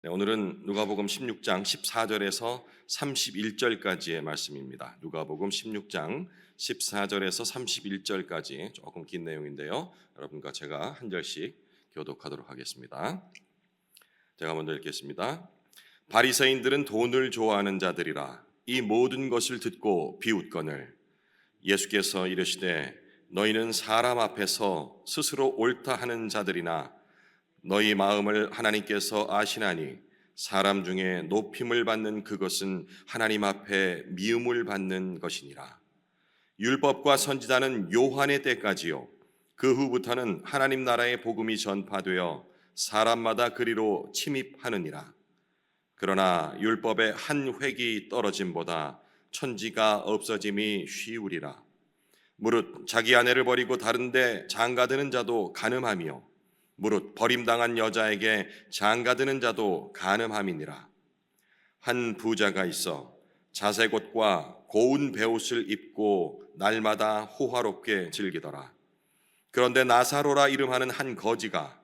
네, 오늘은 누가복음 16장 14절에서 31절까지의 말씀입니다. 누가복음 16장 14절에서 31절까지 조금 긴 내용인데요. 여러분과 제가 한 절씩 교독하도록 하겠습니다. 제가 먼저 읽겠습니다. 바리새인들은 돈을 좋아하는 자들이라 이 모든 것을 듣고 비웃거늘 예수께서 이르시되 너희는 사람 앞에서 스스로 옳다 하는 자들이나 너희 마음을 하나님께서 아시나니 사람 중에 높임을 받는 그것은 하나님 앞에 미움을 받는 것이니라. 율법과 선지자는 요한의 때까지요 그 후부터는 하나님 나라의 복음이 전파되어 사람마다 그리로 침입하느니라. 그러나 율법의 한 획이 떨어짐보다 천지가 없어짐이 쉬우리라. 무릇 자기 아내를 버리고 다른데 장가드는 자도 간음하며 무릇 버림당한 여자에게 장가드는 자도 간음함이니라. 한 부자가 있어 자색 옷과 고운 베옷을 입고 날마다 호화롭게 즐기더라. 그런데 나사로라 이름하는 한 거지가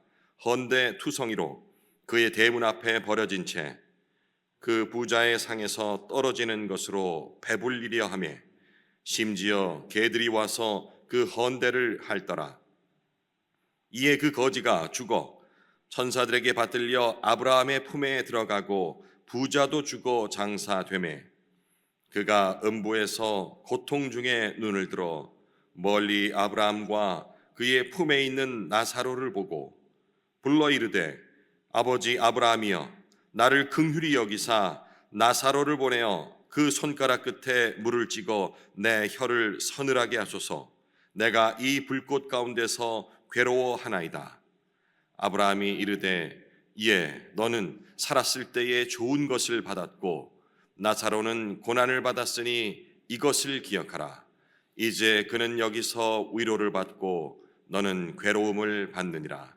헌데 투성이로 그의 대문 앞에 버려진 채 그 부자의 상에서 떨어지는 것으로 배불리려 하며 심지어 개들이 와서 그 헌데를 핥더라. 이에 그 거지가 죽어 천사들에게 받들려 아브라함의 품에 들어가고 부자도 죽어 장사되매 그가 음부에서 고통 중에 눈을 들어 멀리 아브라함과 그의 품에 있는 나사로를 보고 불러 이르되 아버지 아브라함이여 나를 긍휼히 여기사 나사로를 보내어 그 손가락 끝에 물을 찍어 내 혀를 서늘하게 하소서. 내가 이 불꽃 가운데서 괴로워하나이다. 아브라함이 이르되 예 너는 살았을 때에 좋은 것을 받았고 나사로는 고난을 받았으니 이것을 기억하라. 이제 그는 여기서 위로를 받고 너는 괴로움을 받느니라.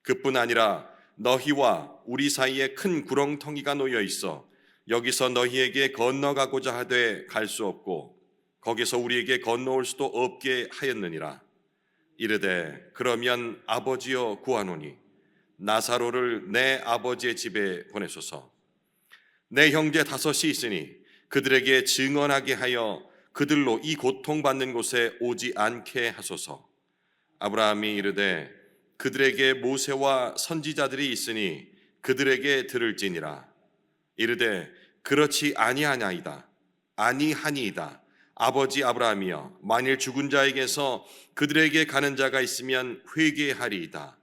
그뿐 아니라 너희와 우리 사이에 큰 구렁텅이가 놓여 있어 여기서 너희에게 건너가고자 하되 갈 수 없고 거기서 우리에게 건너올 수도 없게 하였느니라. 이르되 그러면 아버지여 구하노니 나사로를 내 아버지의 집에 보내소서. 내 형제 다섯이 있으니 그들에게 증언하게 하여 그들로 이 고통받는 곳에 오지 않게 하소서. 아브라함이 이르되 그들에게 모세와 선지자들이 있으니 그들에게 들을지니라. 이르되 그렇지 아니하나이다. 아니하니이다. 아버지 아브라함이여 만일 죽은 자에게서 그들에게 가는 자가 있으면 회개하리이다.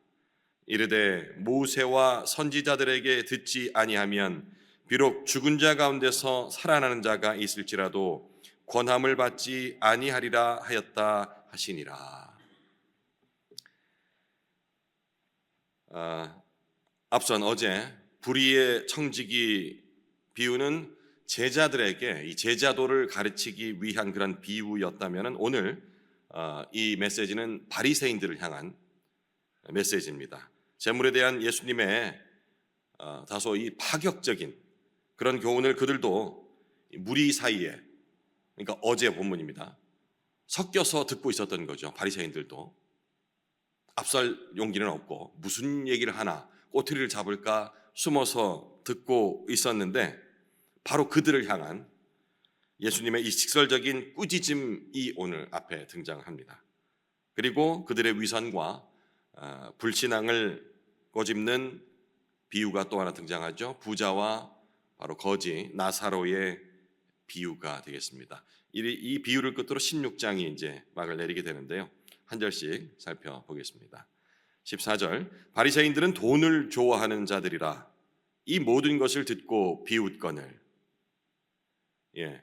이르되 모세와 선지자들에게 듣지 아니하면 비록 죽은 자 가운데서 살아나는 자가 있을지라도 권함을 받지 아니하리라 하였다 하시니라. 앞선 어제 불의의 청지기 비유는 제자들에게 이 제자도를 가르치기 위한 그런 비유였다면 오늘 이 메시지는 바리새인들을 향한 메시지입니다. 재물에 대한 예수님의 다소 이 파격적인 그런 교훈을 그들도 무리 사이에, 그러니까 어제 본문입니다, 섞여서 듣고 있었던 거죠. 바리새인들도 앞설 용기는 없고 무슨 얘기를 하나 꼬투리를 잡을까 숨어서 듣고 있었는데 바로 그들을 향한 예수님의 이 직설적인 꾸짖음이 오늘 앞에 등장합니다. 그리고 그들의 위선과 불신앙을 꼬집는 비유가 또 하나 등장하죠. 부자와 바로 거지 나사로의 비유가 되겠습니다. 이 비유를 끝으로 16장이 이제 막을 내리게 되는데요. 한 절씩 살펴보겠습니다. 14절 바리새인들은 돈을 좋아하는 자들이라 이 모든 것을 듣고 비웃거늘.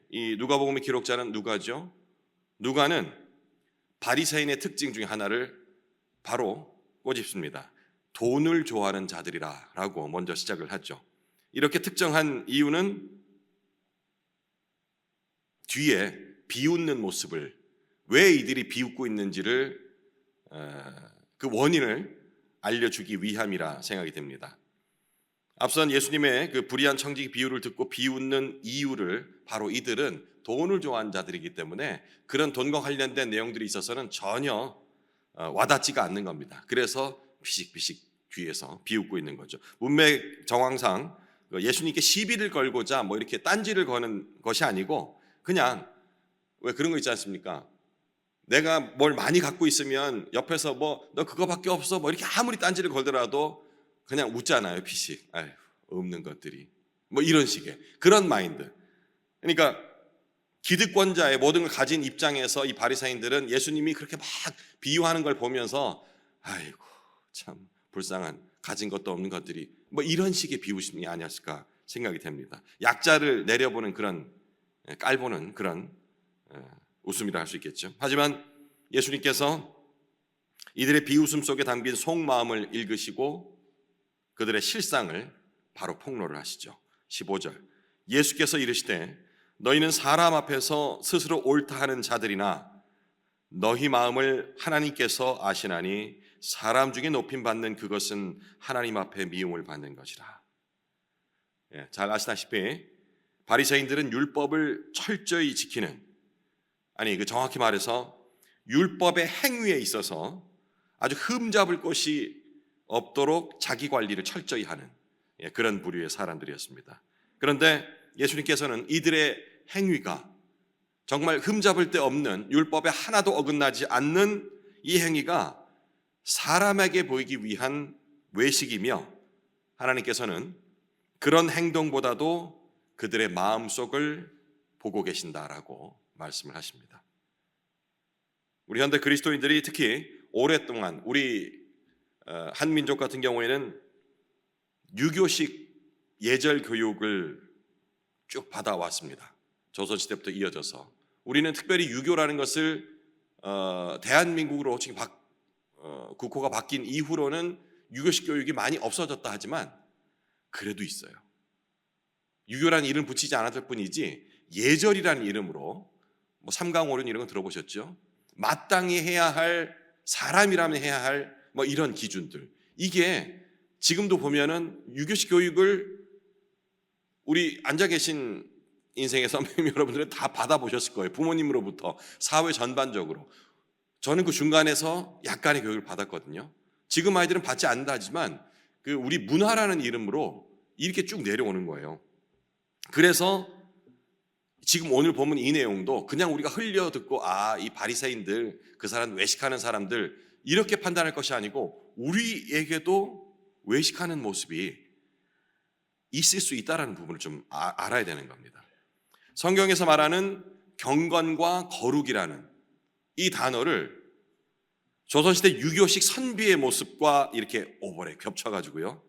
이 누가복음의 기록자는 누가죠? 누가는 바리새인의 특징 중에 하나를 바로 꼬집습니다. 돈을 좋아하는 자들이라 라고 먼저 시작을 하죠. 이렇게 특정한 이유는 뒤에 비웃는 모습을, 왜 이들이 비웃고 있는지를 그 원인을 알려주기 위함이라 생각이 됩니다. 앞선 예수님의 그 불의한 청지기 비유를 듣고 비웃는 이유를 바로 이들은 돈을 좋아하는 자들이기 때문에 그런 돈과 관련된 내용들이 있어서는 전혀 와닿지가 않는 겁니다. 그래서 피식피식 뒤에서 비웃고 있는 거죠. 문맥 정황상 예수님께 시비를 걸고자 뭐 이렇게 딴지를 거는 것이 아니고 그냥 왜 그런 거 있지 않습니까? 내가 뭘 많이 갖고 있으면 옆에서 뭐 너 그거밖에 없어 뭐 이렇게 아무리 딴지를 걸더라도 그냥 웃잖아요. 피식. 아휴, 없는 것들이. 뭐 이런 식의 그런 마인드. 그러니까 기득권자의 모든 걸 가진 입장에서 이 바리새인들은 예수님이 그렇게 막 비유하는 걸 보면서 아이고 참 불쌍한 가진 것도 없는 것들이 뭐 이런 식의 비웃음이 아니었을까 생각이 됩니다. 약자를 내려보는 그런 깔보는 그런 웃음이라 할 수 있겠죠. 하지만 예수님께서 이들의 비웃음 속에 담긴 속마음을 읽으시고 그들의 실상을 바로 폭로를 하시죠. 15절 예수께서 이르시되 너희는 사람 앞에서 스스로 옳다 하는 자들이나 너희 마음을 하나님께서 아시나니 사람 중에 높임 받는 그것은 하나님 앞에 미움을 받는 것이라. 잘 아시다시피 바리새인들은 율법을 철저히 지키는 정확히 말해서 율법의 행위에 있어서 아주 흠잡을 것이 없도록 자기 관리를 철저히 하는 그런 부류의 사람들이었습니다. 그런데 예수님께서는 이들의 행위가 정말 흠잡을 데 없는 율법에 하나도 어긋나지 않는 이 행위가 사람에게 보이기 위한 외식이며 하나님께서는 그런 행동보다도 그들의 마음속을 보고 계신다라고 말씀을 하십니다. 우리 현대 그리스도인들이 특히 오랫동안 우리 한민족 같은 경우에는 유교식 예절 교육을 쭉 받아왔습니다. 조선시대부터 이어져서 우리는 특별히 유교라는 것을 대한민국으로 지금 국호가 바뀐 이후로는 유교식 교육이 많이 없어졌다 하지만 그래도 있어요. 유교라는 이름 붙이지 않았을 뿐이지 예절이라는 이름으로 뭐 삼강오륜 이런 거 들어보셨죠? 마땅히 해야 할 사람이라면 해야 할 뭐 이런 기준들 이게 지금도 보면은 유교식 교육을 우리 앉아 계신 인생의 선배님 여러분들은 다 받아보셨을 거예요. 부모님으로부터 사회 전반적으로. 저는 그 중간에서 약간의 교육을 받았거든요. 지금 아이들은 받지 않는다 하지만 그 우리 문화라는 이름으로 이렇게 쭉 내려오는 거예요. 그래서 지금 오늘 보면 이 내용도 그냥 우리가 흘려 듣고 이 바리새인들 그 사람 외식하는 사람들 이렇게 판단할 것이 아니고 우리에게도 외식하는 모습이 있을 수 있다는 부분을 좀 알아야 되는 겁니다. 성경에서 말하는 경건과 거룩이라는 이 단어를 조선시대 유교식 선비의 모습과 이렇게 오버랩 겹쳐가지고요.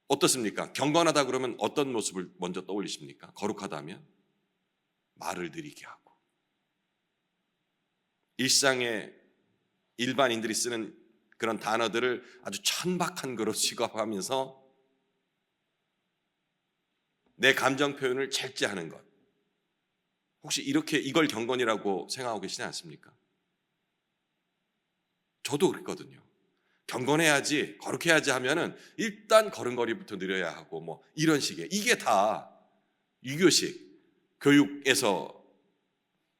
어떻습니까? 경건하다 그러면 어떤 모습을 먼저 떠올리십니까? 거룩하다 하면 말을 느리게 하고 일상의 일반인들이 쓰는 그런 단어들을 아주 천박한 거로 취급하면서 내 감정 표현을 절제하는 것. 혹시 이걸 경건이라고 생각하고 계시지 않습니까? 저도 그랬거든요. 경건해야지, 거룩해야지 하면은 일단 걸음걸이부터 느려야 하고 뭐 이런 식의 이게 다 유교식 교육에서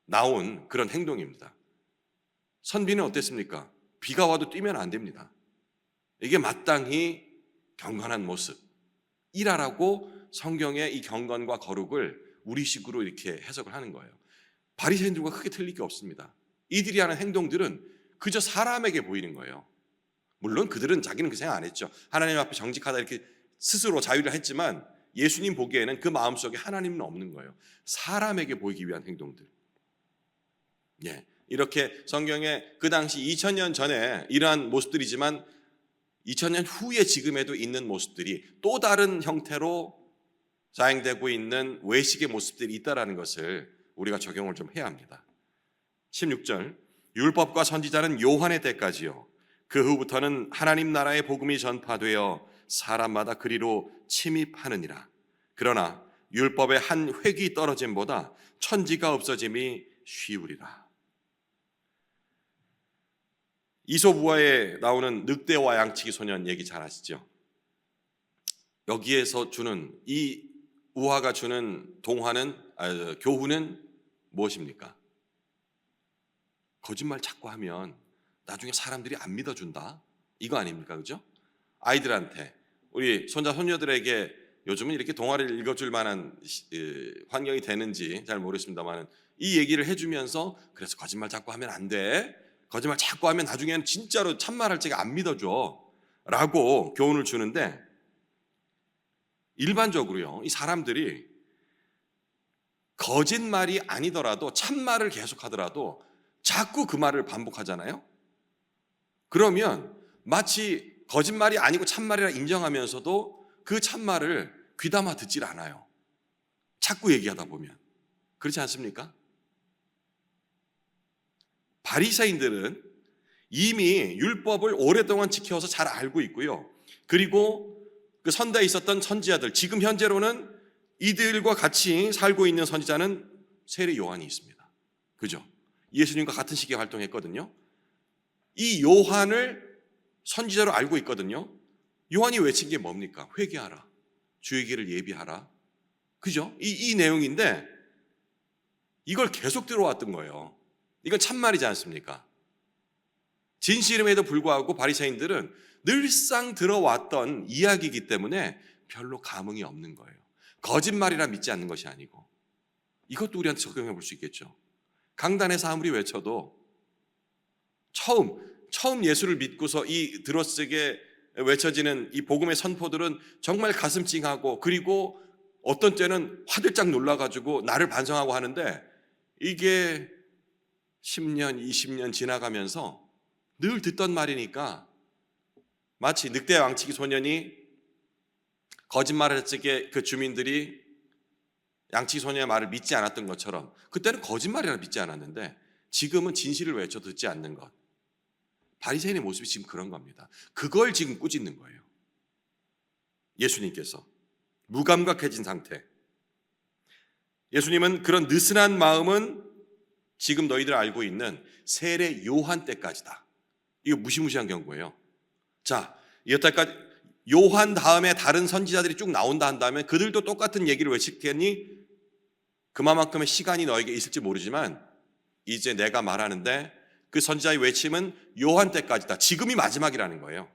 나온 그런 행동입니다. 선비는 어땠습니까? 비가 와도 뛰면 안 됩니다. 이게 마땅히 경건한 모습이라고 성경의 이 경건과 거룩을 우리식으로 이렇게 해석을 하는 거예요. 바리새인들과 크게 틀릴 게 없습니다. 이들이 하는 행동들은 그저 사람에게 보이는 거예요. 물론 그들은 자기는 그 생각 안 했죠. 하나님 앞에 정직하다 이렇게 스스로 자유를 했지만 예수님 보기에는 그 마음속에 하나님은 없는 거예요. 사람에게 보이기 위한 행동들. 이렇게 성경에 그 당시 2000년 전에 이러한 모습들이지만 2000년 후에 지금에도 있는 모습들이 또 다른 형태로 자행되고 있는 외식의 모습들이 있다는 것을 우리가 적용을 좀 해야 합니다. 16절 율법과 선지자는 요한의 때까지요 그 후부터는 하나님 나라의 복음이 전파되어 사람마다 그리로 침입하느니라. 그러나 율법의 한 획이 떨어짐보다 천지가 없어짐이 쉬우리라. 이솝우화에 나오는 늑대와 양치기 소년 얘기 잘 아시죠? 여기에서 주는 이 우화가 주는 교훈은 무엇입니까? 거짓말 자꾸 하면 나중에 사람들이 안 믿어준다 이거 아닙니까? 그죠? 아이들한테, 우리 손자 손녀들에게 요즘은 이렇게 동화를 읽어줄 만한 환경이 되는지 잘 모르겠습니다만 이 얘기를 해주면서 그래서 거짓말 자꾸 하면 안 돼. 거짓말 자꾸 하면 나중에는 진짜로 참말할 적에 안 믿어줘. 라고 교훈을 주는데 일반적으로요, 이 사람들이 거짓말이 아니더라도 참말을 계속하더라도 자꾸 그 말을 반복하잖아요. 그러면 마치 거짓말이 아니고 참말이라 인정하면서도 그 참말을 귀담아 듣질 않아요. 자꾸 얘기하다 보면. 그렇지 않습니까? 바리새인들은 이미 율법을 오랫동안 지켜서 잘 알고 있고요. 그리고 그 선대에 있었던 선지자들, 지금 현재로는 이들과 같이 살고 있는 선지자는 세례 요한이 있습니다. 그죠? 예수님과 같은 시기에 활동했거든요. 이 요한을 선지자로 알고 있거든요. 요한이 외친 게 뭡니까? 회개하라. 주의 길을 예비하라. 그죠? 이 내용인데 이걸 계속 들어왔던 거예요. 이건 참말이지 않습니까? 진실임에도 불구하고 바리새인들은 늘상 들어왔던 이야기이기 때문에 별로 감흥이 없는 거예요. 거짓말이라 믿지 않는 것이 아니고. 이것도 우리한테 적용해 볼 수 있겠죠. 강단에서 아무리 외쳐도 처음 예수를 믿고서 이 들어쓰게 외쳐지는 이 복음의 선포들은 정말 가슴 찡하고, 그리고 어떤 때는 화들짝 놀라가지고 나를 반성하고 하는데, 이게 10년, 20년 지나가면서 늘 듣던 말이니까 마치 늑대 왕치기 소년이 거짓말을 했을 때 그 주민들이 양치기 소년의 말을 믿지 않았던 것처럼, 그때는 거짓말이라 믿지 않았는데 지금은 진실을 외쳐 듣지 않는 것. 바리새인의 모습이 지금 그런 겁니다. 그걸 지금 꾸짖는 거예요. 예수님께서 무감각해진 상태. 예수님은 그런 느슨한 마음은 지금 너희들 알고 있는 세례 요한 때까지다. 이거 무시무시한 경고예요. 자, 여태까지 요한 다음에 다른 선지자들이 쭉 나온다 한다면 그들도 똑같은 얘기를 외칠 테니 그만큼의 시간이 너에게 있을지 모르지만 이제 내가 말하는데 그 선지자의 외침은 요한 때까지다. 지금이 마지막이라는 거예요.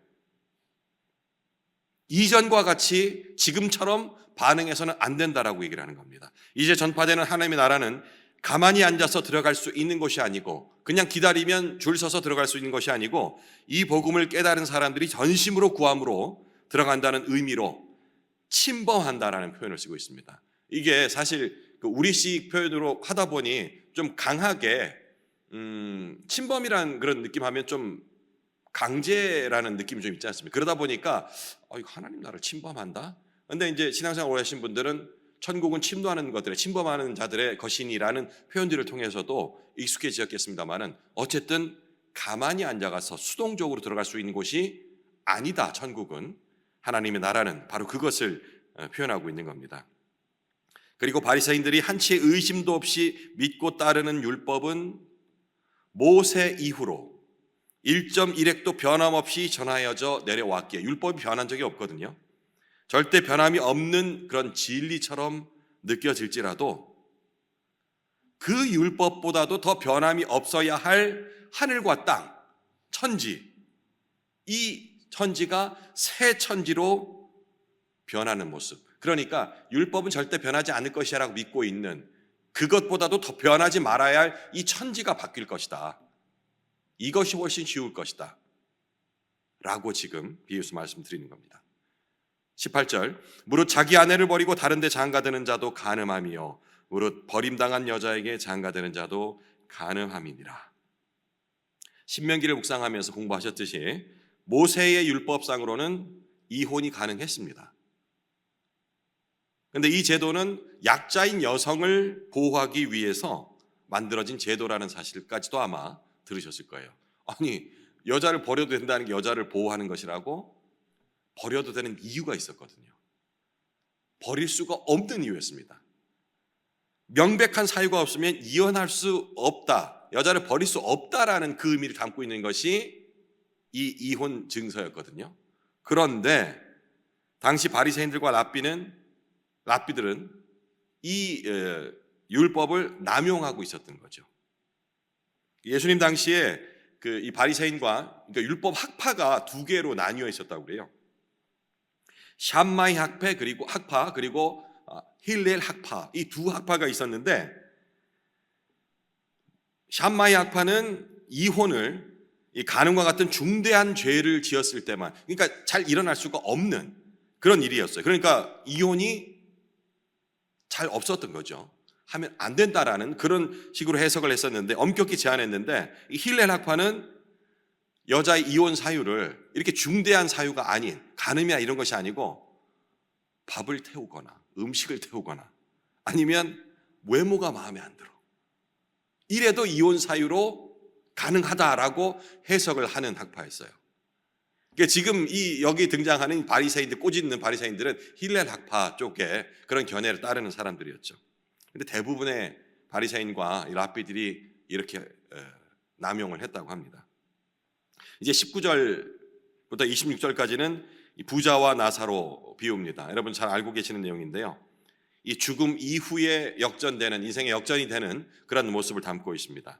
이전과 같이 지금처럼 반응해서는 안 된다라고 얘기를 하는 겁니다. 이제 전파되는 하나님의 나라는 가만히 앉아서 들어갈 수 있는 것이 아니고, 그냥 기다리면 줄 서서 들어갈 수 있는 것이 아니고, 이 복음을 깨달은 사람들이 전심으로 구함으로 들어간다는 의미로 침범한다라는 표현을 쓰고 있습니다. 이게 사실 우리식 표현으로 하다 보니 좀 강하게 침범이라는 그런 느낌하면 좀 강제라는 느낌이 좀 있지 않습니까? 그러다 보니까 이거 하나님 나라를 침범한다? 근데 이제 신앙생활 오래 하신 분들은 천국은 침노하는 것들의, 침범하는 자들의 것이니라는 표현들을 통해서도 익숙해지셨겠습니다만은 어쨌든 가만히 앉아가서 수동적으로 들어갈 수 있는 곳이 아니다. 천국은, 하나님의 나라는 바로 그것을 표현하고 있는 겁니다. 그리고 바리새인들이 한치의 의심도 없이 믿고 따르는 율법은 모세 이후로 1.1획도 변함없이 전하여져 내려왔기에, 율법이 변한 적이 없거든요. 절대 변함이 없는 그런 진리처럼 느껴질지라도 그 율법보다도 더 변함이 없어야 할 하늘과 땅, 천지, 이 천지가 새 천지로 변하는 모습. 그러니까 율법은 절대 변하지 않을 것이라고 믿고 있는, 그것보다도 더 변하지 말아야 할 이 천지가 바뀔 것이다. 이것이 훨씬 쉬울 것이다. 라고 지금 비유해서 말씀드리는 겁니다. 18절, 무릇 자기 아내를 버리고 다른 데 장가드는 자도 간음함이요 무릇 버림당한 여자에게 장가드는 자도 간음함이니라. 신명기를 묵상하면서 공부하셨듯이 모세의 율법상으로는 이혼이 가능했습니다. 그런데 이 제도는 약자인 여성을 보호하기 위해서 만들어진 제도라는 사실까지도 아마 들으셨을 거예요. 아니, 여자를 버려도 된다는 게 여자를 보호하는 것이라고? 버려도 되는 이유가 있었거든요. 버릴 수가 없는 이유였습니다. 명백한 사유가 없으면 이혼할 수 없다, 여자를 버릴 수 없다라는 그 의미를 담고 있는 것이 이 이혼 증서였거든요. 그런데 당시 바리새인들과 랍비들은 이 율법을 남용하고 있었던 거죠. 예수님 당시에 이 바리새인과, 그러니까 율법 학파가 두 개로 나뉘어 있었다고 그래요. 샴마이 학파 그리고 힐렐 학파, 이 두 학파가 있었는데, 샴마이 학파는 이혼을 이 간음과 같은 중대한 죄를 지었을 때만, 그러니까 잘 일어날 수가 없는 그런 일이었어요. 그러니까 이혼이 잘 없었던 거죠. 하면 안 된다라는 그런 식으로 해석을 했었는데, 엄격히 제한했는데, 이 힐렐 학파는 여자의 이혼 사유를 이렇게 중대한 사유가 아닌, 간음이나 이런 것이 아니고 밥을 태우거나 음식을 태우거나 아니면 외모가 마음에 안 들어, 이래도 이혼 사유로 가능하다라고 해석을 하는 학파였어요. 그러니까 지금 여기 등장하는 바리새인들, 꼬집는 바리새인들은 힐렐 학파 쪽에 그런 견해를 따르는 사람들이었죠. 근데 대부분의 바리새인과 랍비들이 이렇게 남용을 했다고 합니다. 이제 19절부터 26절까지는 부자와 나사로 비유입니다. 여러분 잘 알고 계시는 내용인데요. 이 죽음 이후에 역전되는, 인생의 역전이 되는 그런 모습을 담고 있습니다.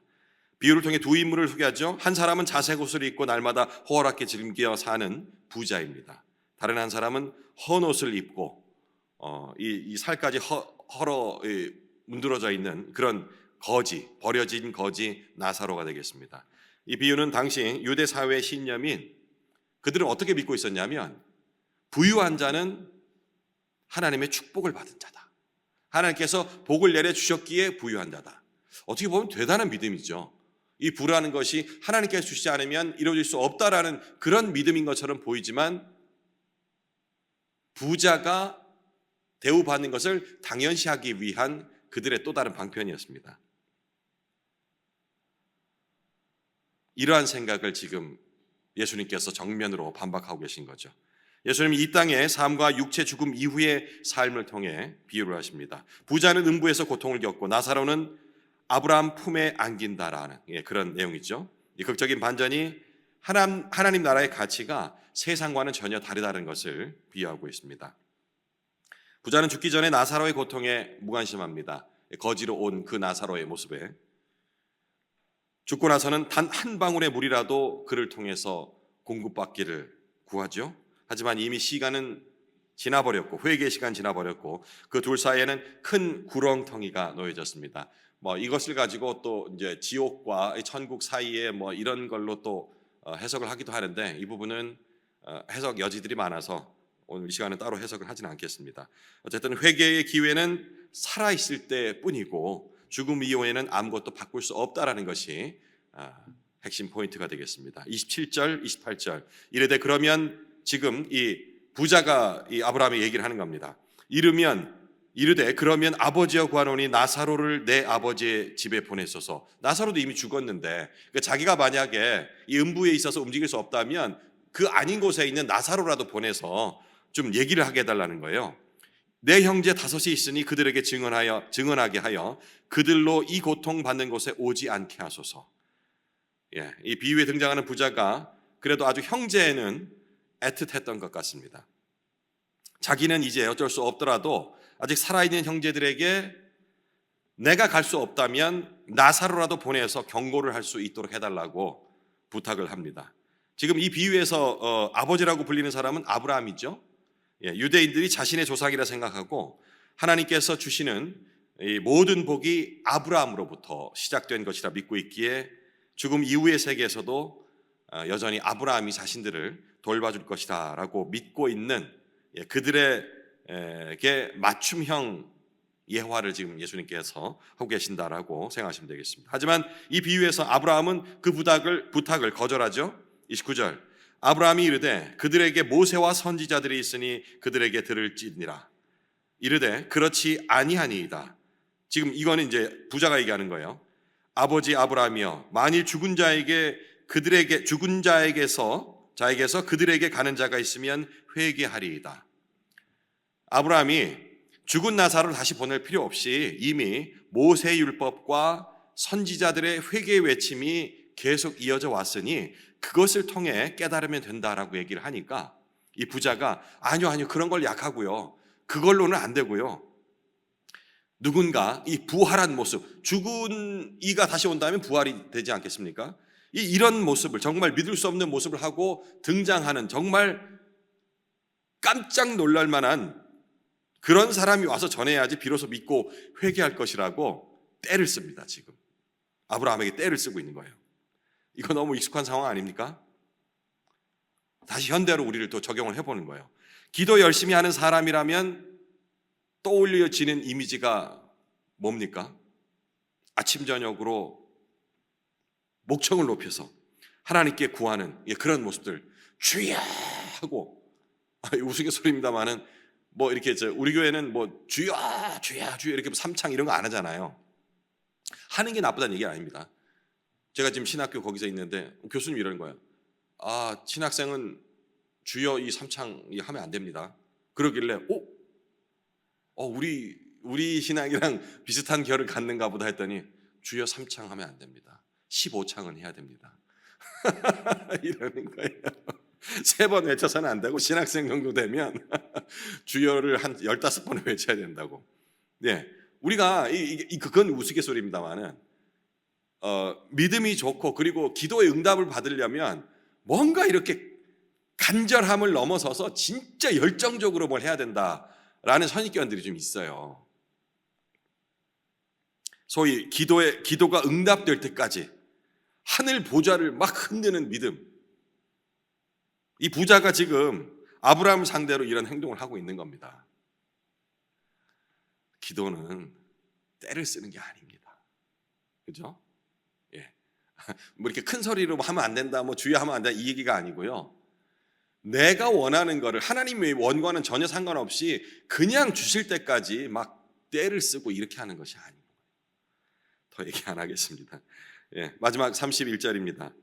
비유를 통해 두 인물을 소개하죠. 한 사람은 자색 옷을 입고 날마다 호락하게 즐겨 사는 부자입니다. 다른 한 사람은 헌 옷을 입고 이 살까지 헐어 문드러져 있는 그런 거지, 버려진 거지 나사로가 되겠습니다. 이 비유는 당시 유대 사회의 신념인, 그들은 어떻게 믿고 있었냐면, 부유한 자는 하나님의 축복을 받은 자다, 하나님께서 복을 내려 주셨기에 부유한 자다. 어떻게 보면 대단한 믿음이죠. 이 부라는 것이 하나님께서 주시지 않으면 이루어질 수 없다라는 그런 믿음인 것처럼 보이지만, 부자가 대우받는 것을 당연시하기 위한 그들의 또 다른 방편이었습니다. 이러한 생각을 지금 예수님께서 정면으로 반박하고 계신 거죠. 예수님이 이 땅의 삶과 육체 죽음 이후의 삶을 통해 비유를 하십니다. 부자는 음부에서 고통을 겪고 나사로는 아브라함 품에 안긴다라는 그런 내용이죠. 이 극적인 반전이 하나님 나라의 가치가 세상과는 전혀 다르다는 것을 비유하고 있습니다. 부자는 죽기 전에 나사로의 고통에 무관심합니다. 거지로 온 그 나사로의 모습에. 죽고 나서는 단 한 방울의 물이라도 그를 통해서 공급받기를 구하죠. 하지만 이미 시간은 지나버렸고, 회개의 시간 지나버렸고, 그 둘 사이에는 큰 구렁텅이가 놓여졌습니다. 이것을 가지고 또 이제 지옥과 천국 사이에 이런 걸로 또 해석을 하기도 하는데, 이 부분은 해석 여지들이 많아서 오늘 이 시간은 따로 해석을 하지는 않겠습니다. 어쨌든 회개의 기회는 살아있을 때뿐이고, 죽음 이후에는 아무것도 바꿀 수 없다라는 것이 핵심 포인트가 되겠습니다. 27절, 28절. 이르되 그러면, 지금 이 부자가 이 아브라함의 얘기를 하는 겁니다. 이르되 그러면 아버지여 구하노니 나사로를 내 아버지의 집에 보내소서. 나사로도 이미 죽었는데, 그러니까 자기가 만약에 이 음부에 있어서 움직일 수 없다면 그 아닌 곳에 있는 나사로라도 보내서 좀 얘기를 하게 해달라는 거예요. 내 형제 5이 있으니 그들에게 증언하게 하여 그들로 이 고통받는 곳에 오지 않게 하소서. 이 비유에 등장하는 부자가 그래도 아주 형제에는 애틋했던 것 같습니다. 자기는 이제 어쩔 수 없더라도 아직 살아있는 형제들에게 내가 갈 수 없다면 나사로라도 보내서 경고를 할 수 있도록 해달라고 부탁을 합니다. 지금 이 비유에서 아버지라고 불리는 사람은 아브라함이죠. 유대인들이 자신의 조상이라 생각하고, 하나님께서 주시는 이 모든 복이 아브라함으로부터 시작된 것이라 믿고 있기에, 죽음 이후의 세계에서도 여전히 아브라함이 자신들을 돌봐줄 것이다 라고 믿고 있는 그들에게 맞춤형 예화를 지금 예수님께서 하고 계신다라고 생각하시면 되겠습니다. 하지만 이 비유에서 아브라함은 그 부탁을 거절하죠. 29절. 아브라함이 이르되 그들에게 모세와 선지자들이 있으니 그들에게 들을지니라. 이르되 그렇지 아니하니이다. 지금 이거는 이제 부자가 얘기하는 거예요. 아버지 아브라함이여, 만일 죽은 자에게서 그들에게 가는 자가 있으면 회개하리이다. 아브라함이 죽은 나사로를 다시 보낼 필요 없이 이미 모세의 율법과 선지자들의 회개의 외침이 계속 이어져 왔으니 그것을 통해 깨달으면 된다라고 얘기를 하니까, 이 부자가 아니요 그런 걸 약하고요, 그걸로는 안 되고요, 누군가 이 부활한 모습, 죽은 이가 다시 온다면 부활이 되지 않겠습니까? 이런 모습을, 정말 믿을 수 없는 모습을 하고 등장하는 정말 깜짝 놀랄 만한 그런 사람이 와서 전해야지 비로소 믿고 회개할 것이라고 때를 씁니다. 지금 아브라함에게 때를 쓰고 있는 거예요. 이거 너무 익숙한 상황 아닙니까? 다시 현대로 우리를 또 적용을 해보는 거예요. 기도 열심히 하는 사람이라면 떠올려지는 이미지가 뭡니까? 아침 저녁으로 목청을 높여서 하나님께 구하는 그런 모습들, 주여 하고, 우스갯소리입니다만은 뭐 이렇게 우리 교회는 뭐 주여 주여 주여 이렇게 삼창 이런 거 안 하잖아요. 하는 게 나쁘다는 얘기 아닙니다. 제가 지금 신학교 거기서 있는데 교수님 이러는 거예요. 신학생은 주여 이 삼창 하면 안 됩니다. 그러길래 우리 신앙이랑 비슷한 결을 갖는가 보다 했더니 주여 삼창 하면 안 됩니다. 15창은 해야 됩니다. 이러는 거예요. 3번 외쳐서는 안 되고 신학생 정도 되면 주여를 한 15번 외쳐야 된다고. 네, 우리가 그건 우스갯소리입니다만은 믿음이 좋고 그리고 기도의 응답을 받으려면 뭔가 이렇게 간절함을 넘어서서 진짜 열정적으로 뭘 해야 된다라는 선입견들이 좀 있어요. 소위 기도가 응답될 때까지 하늘 보좌를 막 흔드는 믿음. 이 부자가 지금 아브라함을 상대로 이런 행동을 하고 있는 겁니다. 기도는 때를 쓰는 게 아닙니다. 그죠? 예. 뭐 이렇게 큰 소리로 하면 안 된다, 뭐 주의하면 안 된다 이 얘기가 아니고요. 내가 원하는 거를 하나님의 원과는 전혀 상관없이 그냥 주실 때까지 막 때를 쓰고 이렇게 하는 것이 아닙니다. 더 얘기 안 하겠습니다. 예, 마지막 31절입니다.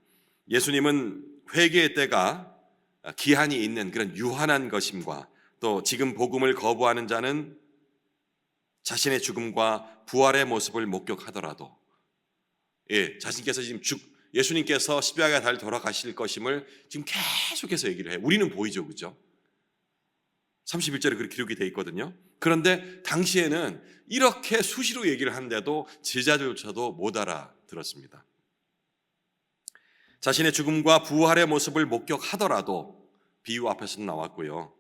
예수님은 회개의 때가 기한이 있는 그런 유한한 것임과 또 지금 복음을 거부하는 자는 자신의 죽음과 부활의 모습을 목격하더라도 자신께서 지금 예수님께서 십자가에 달려 돌아가실 것임을 지금 계속해서 얘기를 해요. 우리는 보이죠, 그죠? 31절에 그렇게 기록이 되어 있거든요. 그런데 당시에는 이렇게 수시로 얘기를 하는데도 제자들조차도 못 알아들었습니다. 자신의 죽음과 부활의 모습을 목격하더라도 비유 앞에서는 나왔고요.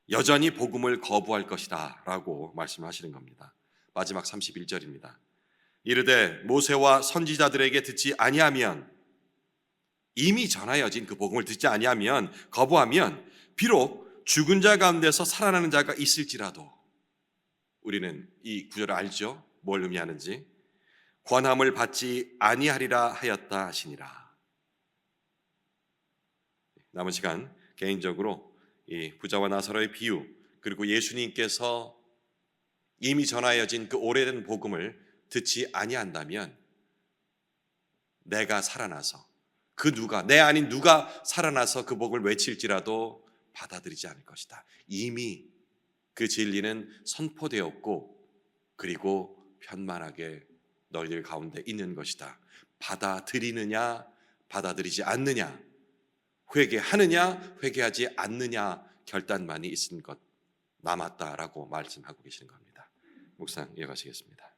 여전히 복음을 거부할 것이다 라고 말씀하시는 겁니다. 마지막 31절입니다. 이르되 모세와 선지자들에게 듣지 아니하면, 이미 전하여진 그 복음을 듣지 아니하면, 거부하면 비록 죽은 자 가운데서 살아나는 자가 있을지라도, 우리는 이 구절을 알죠? 뭘 의미하는지. 권함을 받지 아니하리라 하였다 하시니라. 남은 시간 개인적으로 이 부자와 나사로의 비유, 그리고 예수님께서 이미 전하여진 그 오래된 복음을 듣지 아니한다면 내가 살아나서 내 아닌 누가 살아나서 그 복음을 외칠지라도 받아들이지 않을 것이다. 이미 그 진리는 선포되었고 그리고 편만하게 너희들 가운데 있는 것이다. 받아들이느냐 받아들이지 않느냐, 회개하느냐 회개하지 않느냐 결단만이 있은 것 남았다라고 말씀하고 계시는 겁니다. 묵상 이어가시겠습니다.